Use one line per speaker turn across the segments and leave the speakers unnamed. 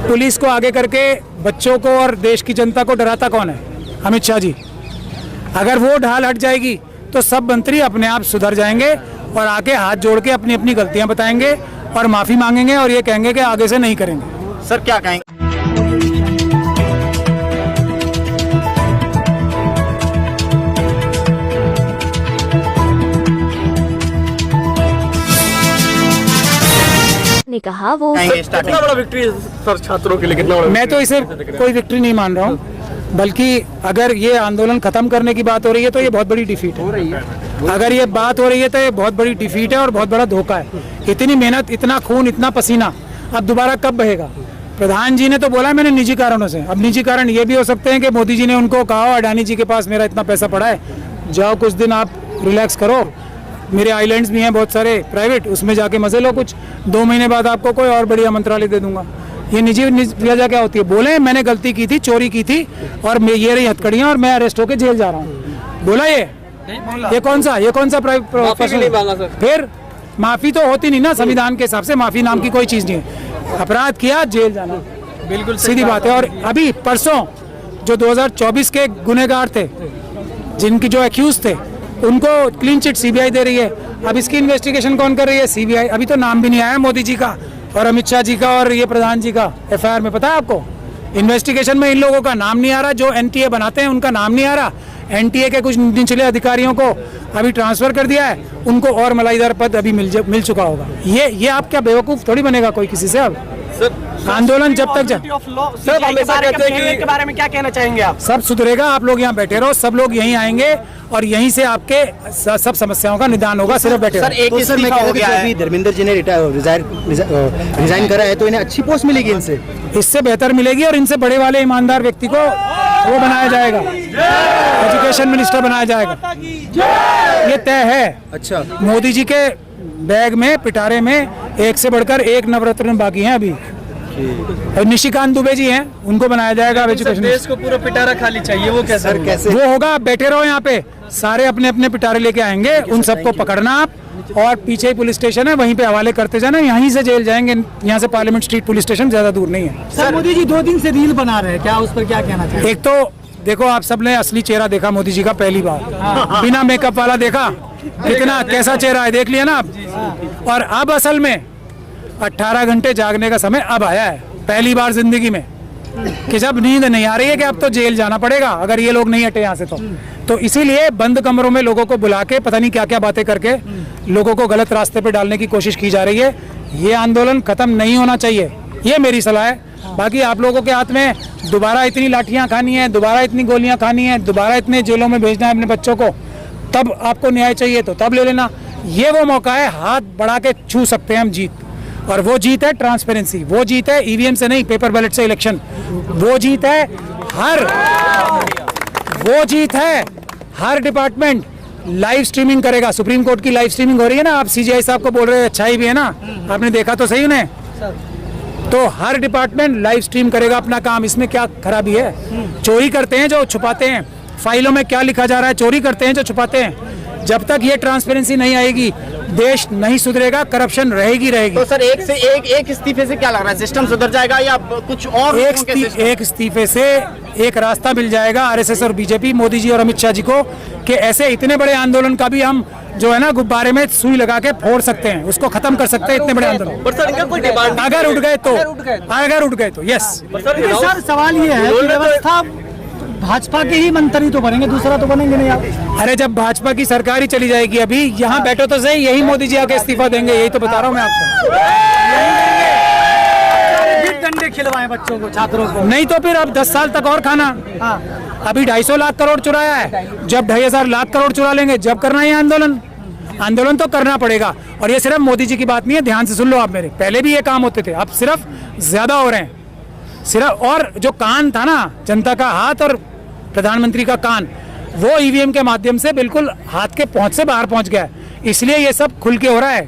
Police को आगे करके बच्चों को और देश की जनता को डराता कौन है? अमित शाह जी। अगर वो ढाल हट जाएगी तो सब मंत्री अपने आप सुधर जाएंगे और आके हाथ जोड़ के अपनी अपनी गलतियां बताएंगे और माफी मांगेंगे और ये कहेंगे कि आगे से नहीं करेंगे।
सर क्या कहेंगे?
ने कहा वो
कितना बड़ा विक्ट्री सर छात्रों के लिए, कितना बड़ा?
मैं तो इसे कोई विक्ट्री नहीं मान रहा हूँ, बल्कि अगर ये आंदोलन खत्म करने की बात हो रही है तो ये बहुत बड़ी डिफीट है। अगर ये बात हो रही है तो ये बहुत बड़ी डिफीट है और बहुत बड़ा धोखा है। इतनी मेहनत, इतना खून, इतना पसीना अब दोबारा कब बहेगा? प्रधान जी ने तो बोला मैंने निजी कारणों से। अब निजी कारण ये भी हो सकते हैं कि मोदी जी ने उनको कहा अडानी जी के पास मेरा इतना पैसा पड़ा है, जाओ कुछ दिन आप रिलैक्स करो, मेरे आइलैंड्स भी हैं बहुत सारे प्राइवेट, उसमें जाके मजे लो, कुछ 2 महीने बाद आपको कोई और बढ़िया मंत्रालय दे दूंगा। ये निजी वजह क्या होती है? बोले मैंने गलती की थी, चोरी की थी और ये रही हथकड़ियां और मैं अरेस्ट होकर जेल जा रहा हूँ। बोला ये कौन सा प्राइवेट? फिर माफी तो होती नहीं ना, संविधान के हिसाब से माफी नाम की कोई चीज नहीं है। अपराध किया जेल जाना, बिल्कुल सीधी बात है। और अभी परसों जो 2024 के गुनहगार थे, जिनकी जो एक्यूज थे, उनको क्लीन चिट सीबीआई दे रही है। अब इसकी इन्वेस्टिगेशन कौन कर रही है? सीबीआई। अभी तो नाम भी नहीं आया मोदी जी का और अमित शाह जी का और ये प्रधान जी का एफआईआर में। पता है आपको, इन्वेस्टिगेशन में इन लोगों का नाम नहीं आ रहा, जो एनटीए बनाते हैं उनका नाम नहीं आ रहा। एनटीए के कुछ निचले अधिकारियों को अभी ट्रांसफर कर दिया है, उनको और मलाईदार पद अभी मिल चुका होगा। ये आप क्या बेवकूफ थोड़ी बनेगा कोई किसी से? अब आंदोलन जब तक
सर हमेशा कहते हैं कि बारे में क्या कहना चाहेंगे आप?
सब सुधरेगा, आप लोग यहाँ बैठे रहो, सब लोग यहीं आएंगे और यहीं से आपके सब समस्याओं का निदान होगा। सिर्फ बैठे
सर एक इस्तीफा हो गया है। धर्मेंद्र जी ने रिजाइन करा है तो इन्हें अच्छी पोस्ट मिलेगी इनसे?
इससे बेहतर मिलेगी और इनसे बड़े वाले ईमानदार व्यक्ति को वो बनाया जाएगा, एजुकेशन मिनिस्टर बनाया जाएगा, ये तय है।
अच्छा,
मोदी जी के बैग में, पिटारे में एक से बढ़कर एक नवरत्न बाकी हैं अभी। और निशिकांत दुबे जी हैं, उनको बनाया जाएगा एजुकेशन।
देश को पूरा पिटारा खाली चाहिए, वो कैसे?
सर कैसे
वो होगा? आप बैठे रहो यहाँ पे, सारे अपने अपने पिटारे लेके आएंगे, उन सबको पकड़ना आप और पीछे ही पुलिस स्टेशन है, वहीं पे हवाले करते जाना, यहीं से जेल जाएंगे। यहाँ से पार्लियामेंट स्ट्रीट पुलिस स्टेशन ज्यादा दूर नहीं है।
सर मोदी जी 2 दिन से रील बना रहे हैं, क्या उस पर क्या कहना चाहिए?
एक तो देखो, आप सबने असली चेहरा देखा मोदी जी का पहली बार, बिना मेकअप वाला देखा, कितना कैसा चेहरा है देख लिया ना आप। और अब असल में 18 घंटे जागने का समय अब आया है, पहली बार जिंदगी में, कि जब नींद नहीं आ रही है कि अब तो जेल जाना पड़ेगा अगर ये लोग नहीं हटे यहाँ से तो इसीलिए बंद कमरों में लोगों को बुला के पता नहीं क्या क्या बातें करके लोगों को गलत रास्ते पे डालने की कोशिश की जा रही है। ये आंदोलन खत्म नहीं होना चाहिए, ये मेरी सलाह है। बाकी आप लोगों के हाथ में दोबारा इतनी लाठियां खानी है, दोबारा इतनी गोलियां खानी है, दोबारा इतने जेलों में भेजना है अपने बच्चों को, तब आपको न्याय चाहिए तो तब ले लेना। ये वो मौका है, हाथ बढ़ा के छू सकते हैं हम जीत, और वो जीत है ट्रांसपेरेंसी, वो जीत है ईवीएम से नहीं, पेपर बैलेट से इलेक्शन, वो जीत है हर डिपार्टमेंट लाइव स्ट्रीमिंग करेगा। सुप्रीम कोर्ट की लाइव स्ट्रीमिंग हो रही है ना, आप सीजीआई साहब को बोल रहे हैं, अच्छाई भी है ना, आपने देखा तो सही उन्हें। तो हर डिपार्टमेंट लाइव स्ट्रीम करेगा अपना काम, इसमें क्या खराबी है? चोरी करते हैं जो छुपाते हैं, फाइलों में क्या लिखा जा रहा है, चोरी करते हैं जो छुपाते हैं। जब तक ये ट्रांसपेरेंसी नहीं आएगी देश नहीं सुधरेगा, करप्शन रहेगी।
तो सर एक इस्तीफे से क्या लग रहा है, सिस्टम सुधर जाएगा या कुछ और?
एक इस्तीफे से एक रास्ता मिल जाएगा आरएसएस और बीजेपी, मोदी जी और अमित शाह जी को, कि ऐसे इतने बड़े आंदोलन का भी हम जो है ना गुब्बारे में सुई लगा के फोड़ सकते हैं, उसको खत्म कर सकते हैं, इतने बड़े आंदोलन।
पर सर इनका कोई डिमांड
अगर उठ गए तो यस।
सर सवाल ये है कि व्यवस्था भाजपा के ही मंत्री तो बनेंगे, दूसरा तो बनेंगे नहीं आप।
अरे जब भाजपा की सरकार ही चली जाएगी, अभी यहाँ बैठो तो सही, यही मोदी जी आके इस्तीफा देंगे, यही तो बता रहा हूँ मैं आपको।
डंडे खिलवाए बच्चों को, छात्रों को,
नहीं तो फिर अब 10 साल तक और खाना। अभी 250 लाख करोड़ चुराया है, जब 2,500 लाख करोड़ चुरा लेंगे, जब करना है आंदोलन तो करना पड़ेगा। और ये सिर्फ मोदी जी की बात नहीं है, ध्यान से सुन लो आप मेरे, पहले भी ये काम होते थे, अब सिर्फ ज्यादा हो रहे हैं सिर्फ। और जो कान था ना, जनता का हाथ और प्रधानमंत्री का कान, वो ईवीएम के माध्यम से बिल्कुल हाथ के पहुंच से बाहर पहुंच गया है, इसलिए ये सब खुल के हो रहा है।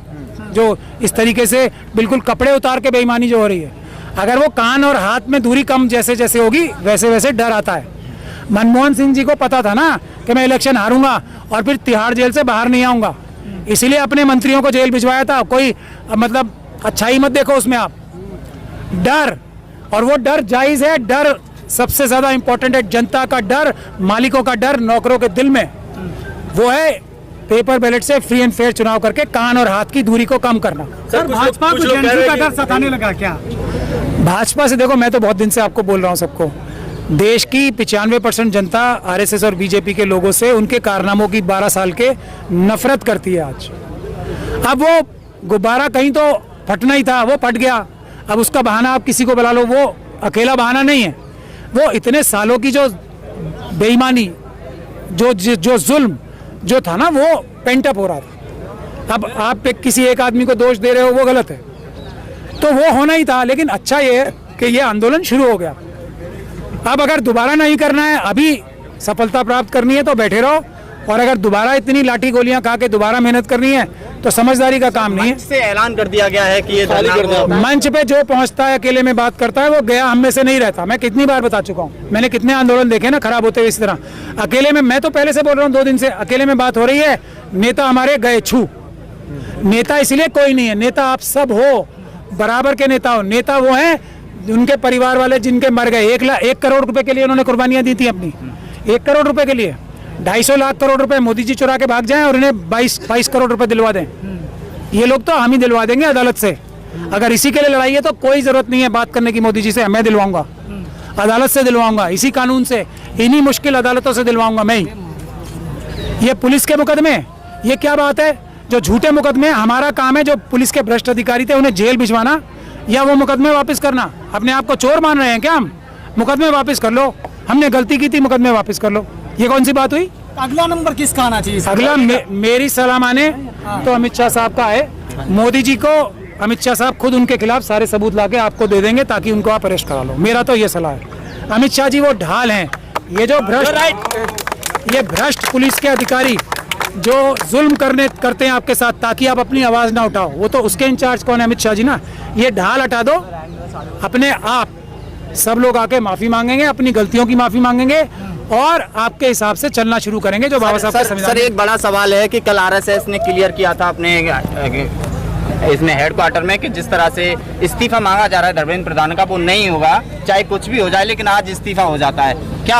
जो इस तरीके से बिल्कुल कपड़े उतार के बेईमानी जो हो रही है, अगर वो कान और हाथ में दूरी कम जैसे जैसे होगी वैसे वैसे डर आता है। मनमोहन सिंह जी को पता था ना कि मैं इलेक्शन हारूंगा और फिर तिहाड़ जेल से बाहर नहीं आऊंगा, इसीलिए अपने मंत्रियों को जेल भिजवाया था। कोई मतलब अच्छाई मत देखो उसमें आप, डर और वो डर जायज है। डर सबसे ज्यादा इंपॉर्टेंट है, जनता का डर, मालिकों का डर, नौकरों के दिल में वो है पेपर बैलेट से फ्री एंड फेयर चुनाव करके कान और हाथ की दूरी को कम करना।
सर भाजपा को जनता का डर सताने लगा क्या?
भाजपा से देखो, मैं तो बहुत दिन से आपको बोल रहा हूँ सबको, देश की 95% जनता आरएसएस और बीजेपी के लोगों से, उनके कारनामों की 12 साल के नफरत करती है आज। अब वो गुब्बारा कहीं तो फटना ही था, वो फट गया। अब उसका बहाना आप किसी को बुला लो, वो अकेला बहाना नहीं है। वो इतने सालों की जो बेईमानी, जो जुल्म जो था ना, वो पेंटअप हो रहा था। अब आप किसी एक आदमी को दोष दे रहे हो, वो गलत है, तो वो होना ही था। लेकिन अच्छा ये है कि ये आंदोलन शुरू हो गया। अब अगर दोबारा नहीं करना है, अभी सफलता प्राप्त करनी है तो बैठे रहो, और अगर दोबारा इतनी लाठी गोलियां खा के दोबारा मेहनत करनी है तो समझदारी का काम नहीं है।
से ऐलान कर दिया गया है कि ये
मंच पे जो पहुंचता है अकेले में बात करता है, वो गया हम में से नहीं रहता। मैं कितनी बार बता चुका हूं, मैंने कितने आंदोलन देखे ना खराब होते हुए इस तरह। अकेले में, मैं तो पहले से बोल रहा हूं 2 दिन से, अकेले में बात हो रही है। नेता हमारे गए छू। नेता इसलिए कोई नहीं है, नेता आप सब हो, बराबर के नेता हो। नेता वो हैं उनके परिवार वाले जिनके मर गए। 1 करोड़ रुपए के लिए उन्होंने कुर्बानियां दी थी अपनी। 1 करोड़ रुपए के लिए 250 लाख करोड़ रुपए मोदी जी चुरा के भाग जाएं और इन्हें 22 करोड़ रुपए दिलवा दें। ये लोग तो हम ही दिलवा देंगे अदालत से। अगर इसी के लिए लड़ाई है तो कोई जरूरत नहीं है बात करने की मोदी जी से, मैं दिलवाऊंगा, अदालत से दिलवाऊंगा, इसी कानून से, इन्हीं मुश्किल अदालतों से दिलवाऊंगा मैं ही। ये पुलिस के मुकदमे, ये क्या बात है? जो झूठे मुकदमे, हमारा काम है जो पुलिस के भ्रष्ट अधिकारी थे उन्हें जेल भिजवाना या वो मुकदमे वापस करना। अपने आप को चोर मान रहे हैं क्या हम? मुकदमे वापस कर लो, हमने गलती की थी, मुकदमे वापस कर लो। ये कौन सी बात हुई?
अगला नंबर किसका आना चाहिए?
अगला मेरी सलाह माने तो अमित शाह साहब का है। मोदी जी को अमित शाह साहब खुद उनके खिलाफ सारे सबूत लाके आपको दे देंगे ताकि उनको आप अरेस्ट करा लो। मेरा तो ये सलाह है। अमित शाह जी वो ढाल हैं, ये जो भ्रष्ट पुलिस के अधिकारी जो जुल्म करते हैं आपके साथ ताकि आप अपनी आवाज ना उठाओ, वो तो उसके इंचार्ज कौन है? अमित शाह जी ना। ये ढाल हटा दो, अपने आप सब लोग आके माफी मांगेंगे, अपनी गलतियों की माफी मांगेंगे और आपके हिसाब से चलना शुरू करेंगे जो बाबा साहब के संविधान।
सर एक बड़ा सवाल है कि कल आरएसएस ने क्लियर किया था अपने इसमें हेडक्वार्टर में कि जिस तरह से इस्तीफा मांगा जा रहा है धर्मेंद्र प्रधान का, वो नहीं होगा, चाहे कुछ भी हो जाए, लेकिन आज इस्तीफा हो जाता है। क्या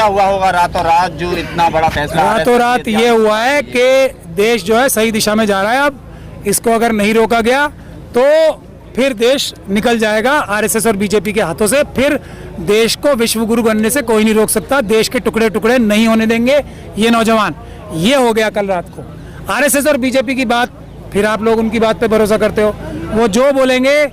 हुआ होगा रातों रात जो इतना बड़ा फैसला?
रातों रात ये हुआ है कि देश जो है सही दिशा में जा रहा है। अब इसको अगर नहीं रोका गया तो फिर देश निकल जाएगा आरएसएस और बीजेपी के हाथों से। फिर देश को विश्व गुरु बनने से कोई नहीं रोक सकता। देश के टुकड़े टुकड़े नहीं होने देंगे ये नौजवान। ये हो गया कल रात को। आरएसएस और बीजेपी की बात, फिर आप लोग उनकी बात पे भरोसा करते हो। वो जो बोलेंगे,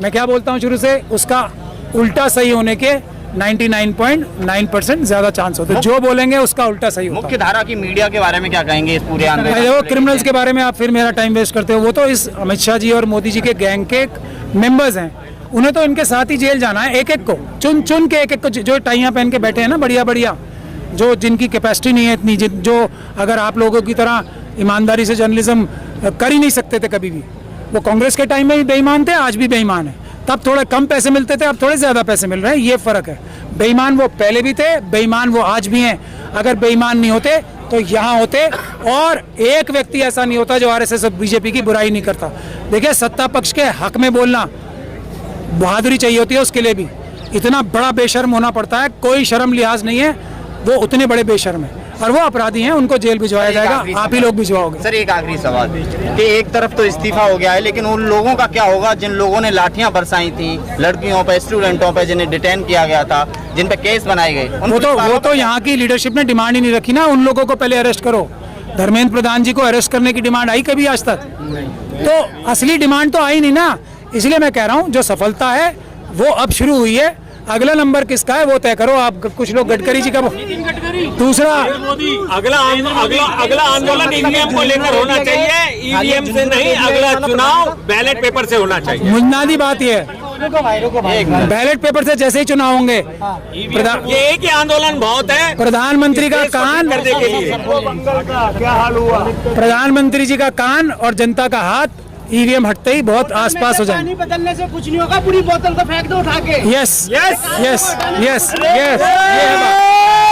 मैं क्या बोलता हूँ शुरू से, उसका उल्टा सही होने के 99.9% ज्यादा चांस होते हैं। जो बोलेंगे उसका उल्टा सही होता है।
मुख्य धारा की मीडिया के बारे में क्या कहेंगे इस पूरे आंदोलन?
देखो, क्रिमिनल्स के बारे में आप फिर मेरा टाइम वेस्ट करते हो। वो तो इस अमित शाह जी और मोदी जी के गैंग के मेंबर्स हैं, उन्हें तो इनके साथ ही जेल जाना है। एक एक को चुन के, एक एक को, जो टाइयां पहन के बैठे हैं ना बढ़िया बढ़िया, जो जिनकी कैपेसिटी नहीं है इतनी, जो अगर आप लोगों की तरह ईमानदारी से जर्नलिज्म कर ही नहीं सकते थे कभी भी। वो कांग्रेस के टाइम में भी बेईमान थे, आज भी बेईमान है। तब थोड़े कम पैसे मिलते थे, अब थोड़े ज्यादा पैसे मिल रहे हैं, ये फर्क है। बेईमान वो पहले भी थे, बेईमान वो आज भी हैं। अगर बेईमान नहीं होते तो यहाँ होते, और एक व्यक्ति ऐसा नहीं होता जो आरएसएस और बीजेपी की बुराई नहीं करता। देखिए, सत्ता पक्ष के हक में बोलना बहादुरी चाहिए होती है, उसके लिए भी इतना बड़ा बेशर्म होना पड़ता है। कोई शर्म लिहाज नहीं है, वो उतने बड़े बेशर्म है और वो अपराधी हैं, उनको जेल भिजवाया जाएगा। आप ही लोग भिजवाओगे।
सर एक आखिरी सवाल कि एक तरफ तो इस्तीफा हो गया है, लेकिन उन लोगों का क्या होगा जिन लोगों ने लाठियां बरसाई थी लड़कियों पे, स्टूडेंटों पे, जिन्हें डिटेन किया गया था, जिन पे केस बनाए गए?
वो तो यहाँ की लीडरशिप ने डिमांड ही नहीं रखी ना। उन लोगों को पहले अरेस्ट करो। धर्मेंद्र प्रधान जी को अरेस्ट करने की डिमांड आई कभी आज तक? तो असली डिमांड तो आई नहीं ना। इसलिए मैं कह रहा हूँ जो सफलता है वो अब शुरू हुई है। अगला नंबर किसका है वो तय करो आप। कुछ लोग गडकरी जी का, दूसरा
अगला आंदोलन ईवीएम को लेकर होना चाहिए, ईवीएम से नहीं। अगला चुनाव बैलेट पेपर से होना चाहिए।
बुनियादी बात ये है, बैलेट पेपर से जैसे ही चुनाव होंगे,
ये एक ही आंदोलन बहुत है।
प्रधानमंत्री का कान, प्रधानमंत्री जी का कान और जनता का हाथ ईवीएम हटते ही बहुत आसपास हो जाए।
पानी बदलने से कुछ नहीं होगा, पूरी बोतल को फेंक दो उठा के।
यस यस यस यस, ये है बात।